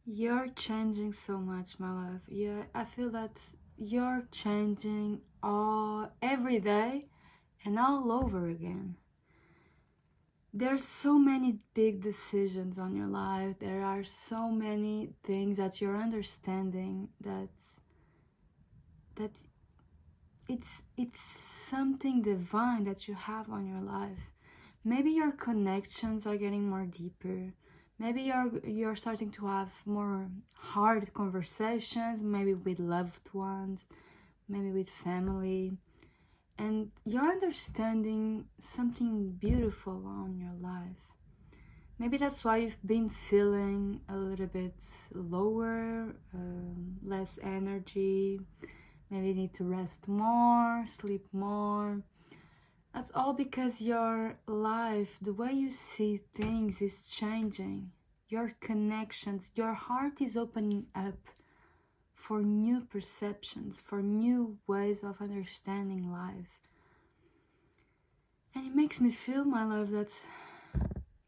You're changing so much, my love. Yeah, I feel that you're changing all every day and all over again. There's so many big decisions on your life. There are so many things that you're understanding that it's something divine that you have on your life. Maybe your connections are getting more deeper. Maybe you're starting to have more hard conversations, maybe with loved ones, maybe with family, and you're understanding something beautiful on your life. Maybe that's why you've been feeling a little bit lower, less energy. Maybe you need to rest more, sleep more. That's all because your life, the way you see things, is changing. Your connections, your heart is opening up for new perceptions, for new ways of understanding life. And it makes me feel, my love, that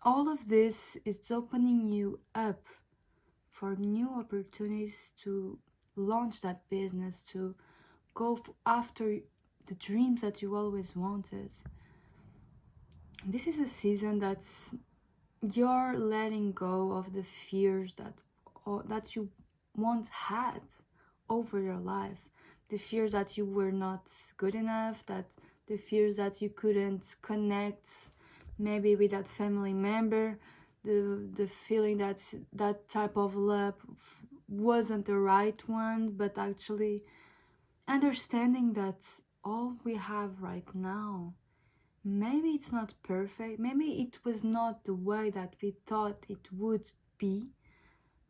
all of this is opening you up for new opportunities to launch that business, to go after the dreams that you always wanted. This is a season that you're letting go of the fears that you once had over your life, the fears that you were not good enough, that the fears that you couldn't connect maybe with that family member, the feeling that that type of love wasn't the right one, but actually understanding that all we have right now, maybe it's not perfect, maybe it was not the way that we thought it would be,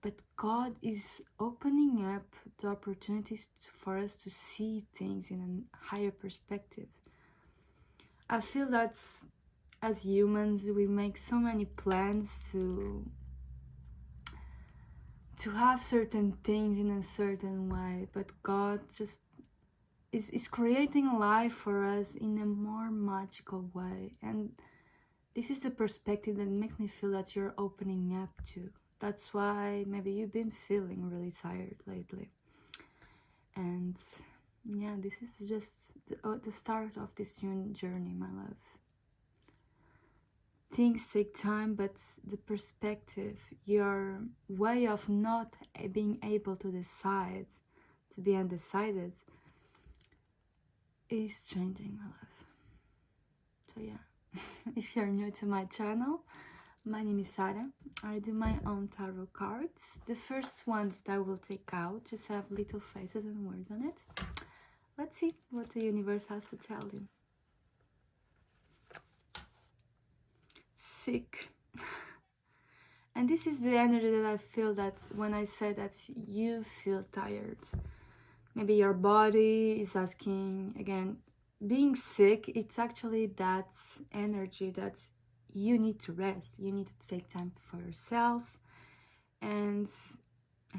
but God is opening up the opportunities for us to see things in a higher perspective. I feel that as humans we make so many plans to have certain things in a certain way, but God just is creating life for us in a more magical way. And this is the perspective that makes me feel that you're opening up to. That's why maybe you've been feeling really tired lately. And yeah, this is just the start of this journey, my love. Things take time, but the perspective, your way of not being able to decide, to be undecided, is changing, my love. So yeah, if you're new to my channel, my name is Sarah. I do my own tarot cards. The first ones that I will take out just have little faces and words on it. Let's see what the universe has to tell you. Sick. And this is the energy that I feel that when I say that you feel tired. Maybe your body is asking, again, being sick, it's actually that energy that you need to rest. You need to take time for yourself. And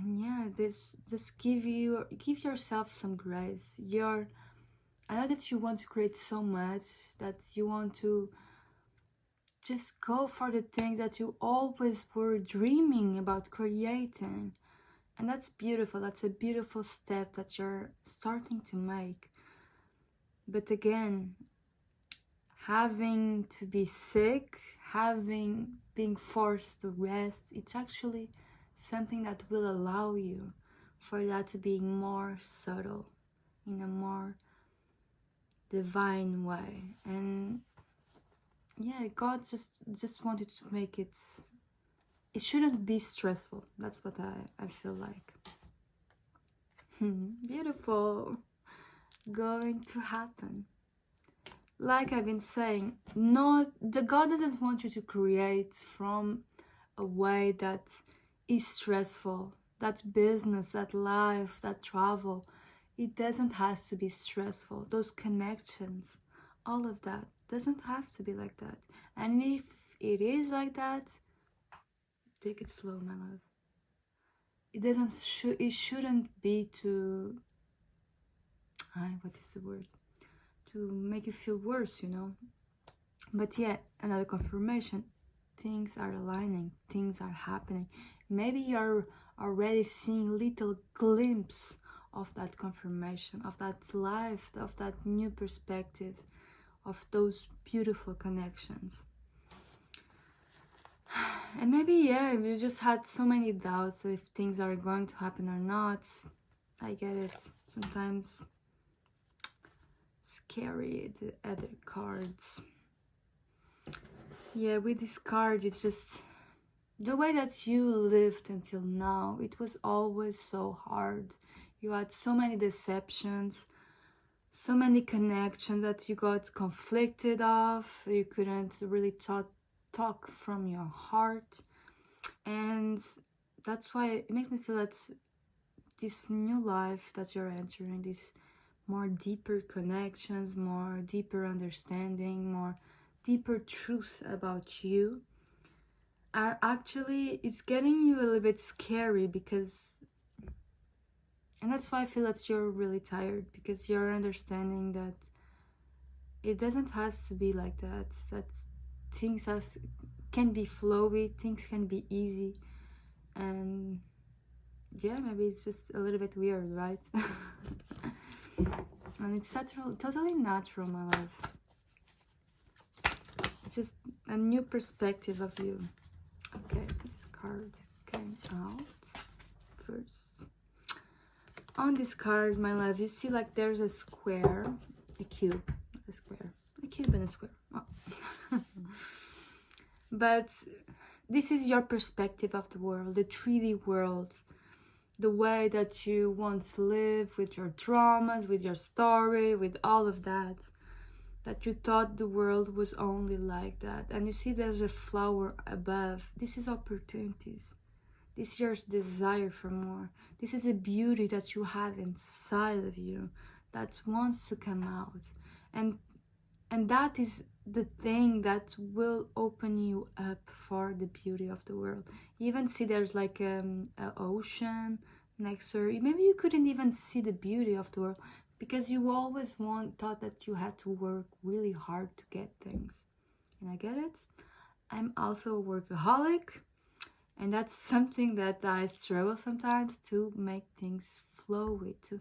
yeah, this just give yourself some grace. I know that you want to create so much, that you want to just go for the things that you always were dreaming about creating. And that's beautiful. That's a beautiful step that you're starting to make. But again, having to be sick, being forced to rest, it's actually something that will allow you for that to be more subtle, in a more divine way. And yeah, God just wanted to make it shouldn't be stressful. That's what I feel like. Beautiful. Going to happen. Like I've been saying, the God doesn't want you to create from a way that is stressful. That business, that life, that travel, it doesn't have to be stressful. Those connections, all of that doesn't have to be like that. And if it is like that, take it slow, my love. It shouldn't be to what is the word, to make you feel worse, you know. But yeah, another confirmation, things are aligning, things are happening. Maybe you're already seeing little glimpse of that confirmation, of that life, of that new perspective, of those beautiful connections. And maybe, yeah, you just had so many doubts if things are going to happen or not. I get it. Sometimes scary, the other cards. Yeah, with this card, it's just the way that you lived until now. It was always so hard. You had so many deceptions, so many connections that you got conflicted of. You couldn't really talk from your heart. And that's why it makes me feel that this new life that you're entering, this more deeper connections, more deeper understanding, more deeper truth about you, are actually, it's getting you a little bit scary, because, and that's why I feel that you're really tired, because you're understanding that it doesn't has to be like that, that things can be flowy, things can be easy. And yeah, maybe it's just a little bit weird, right? And it's totally natural, my love. It's just a new perspective of you. Okay, this card came out first. On this card, my love, you see like there's a square, a cube, a square, a cube and a square. Oh. But this is your perspective of the world, the 3D world, the way that you once lived, with your traumas, with your story, with all of that, that you thought the world was only like that. And you see there's a flower above. This is opportunities. This is your desire for more. This is the beauty that you have inside of you that wants to come out. And that is the thing that will open you up for the beauty of the world. You even see there's like an ocean next to her. Maybe you couldn't even see the beauty of the world because you always thought that you had to work really hard to get things. And I get it. I'm also a workaholic, and that's something that I struggle sometimes to make things flow with,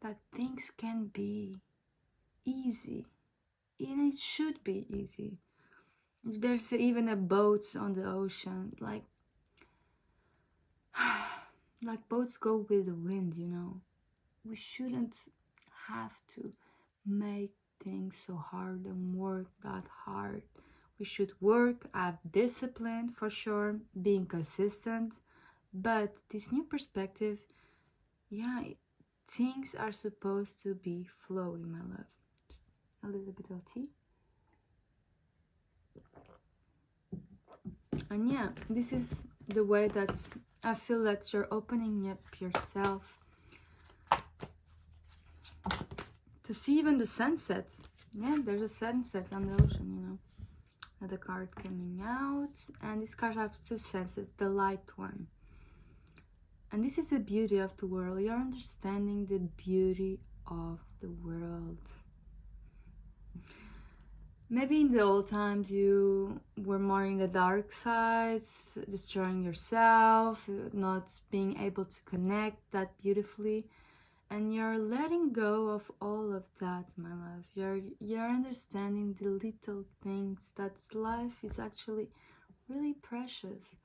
that things can be easy. And it should be easy. There's even a boat on the ocean, like boats go with the wind, you know. We shouldn't have to make things so hard and work that hard. We should work, have discipline for sure, being consistent. But this new perspective, yeah, things are supposed to be flowing, my love. Just a little bit of tea. And yeah, this is the way that I feel that you're opening up yourself to see even the sunset. Yeah, there's a sunset on the ocean, you know. Another card coming out, and this card has two sunsets, the light one. And this is the beauty of the world. You're understanding the beauty of the world. Maybe in the old times you were more in the dark side, destroying yourself, not being able to connect that beautifully. And you're letting go of all of that, my love. You're understanding the little things, that life is actually really precious.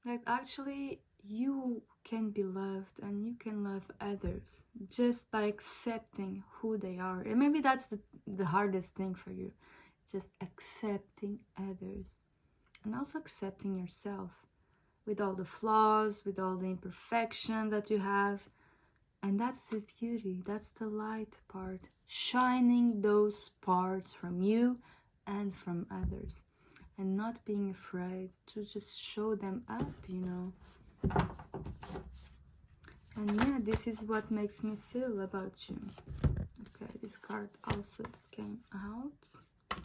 That actually you can be loved and you can love others just by accepting who they are. And maybe that's the hardest thing for you. Just accepting others. And also accepting yourself. With all the flaws, with all the imperfection that you have. And that's the beauty, that's the light part, shining those parts from you and from others, and not being afraid to just show them up, you know. And yeah, this is what makes me feel about you. Okay, this card also came out.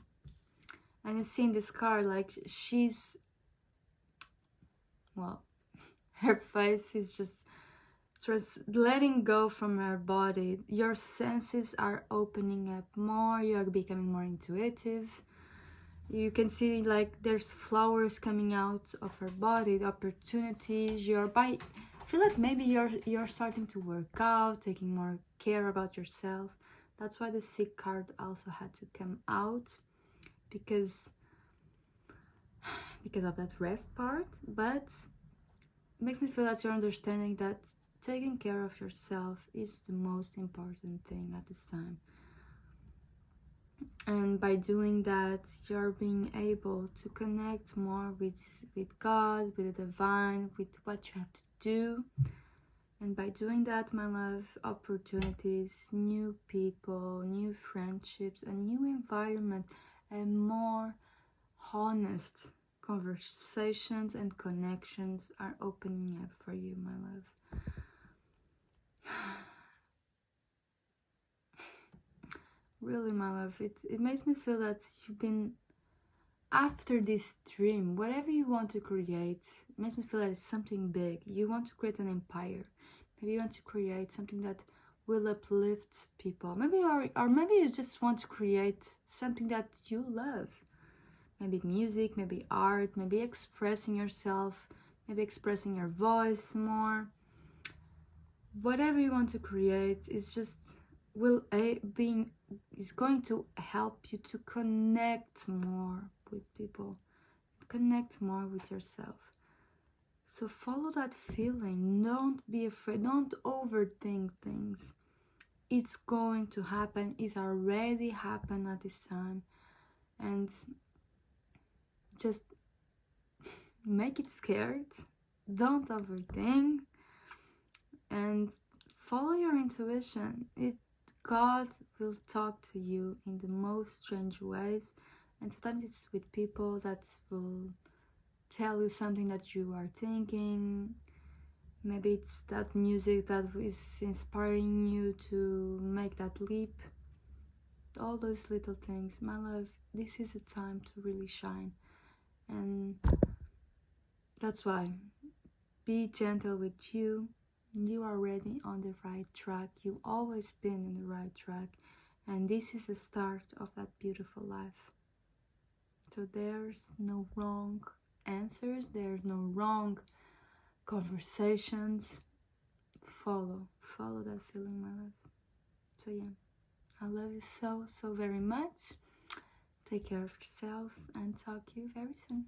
And you see in this card, like, she's, well, her face is just letting go from her body. Your senses are opening up more. You're becoming more intuitive. You can see like there's flowers coming out of her body, the opportunities. You're by feel like maybe you're starting to work out, taking more care about yourself. That's why the sick card also had to come out, because of that rest part. But it makes me feel that you're understanding that taking care of yourself is the most important thing at this time. And by doing that, you're being able to connect more with God, with the divine, with what you have to do. And by doing that, my love, opportunities, new people, new friendships, a new environment, and more honest conversations and connections are opening up for you, my love. Really, my love, it makes me feel that you've been after this dream, whatever you want to create. It makes me feel that it's something big. You want to create an empire. Maybe you want to create something that will uplift people. Maybe or maybe you just want to create something that you love. Maybe music, maybe art, maybe expressing yourself, maybe expressing your voice more. Whatever you want to create is just is going to help you to connect more with people, connect more with yourself. So follow that feeling. Don't be afraid. Don't overthink things. It's going to happen. It's already happened at this time. And just make it scared. Don't overthink. And follow your intuition. God will talk to you in the most strange ways. And sometimes it's with people that will tell you something that you are thinking. Maybe it's that music that is inspiring you to make that leap. All those little things. My love, this is a time to really shine. And that's why. Be gentle with you. You are already on the right track. You've always been in the right track. And this is the start of that beautiful life. So there's no wrong answers. There's no wrong conversations. Follow that feeling, my love. So yeah, I love you so very much. Take care of yourself and talk to you very soon.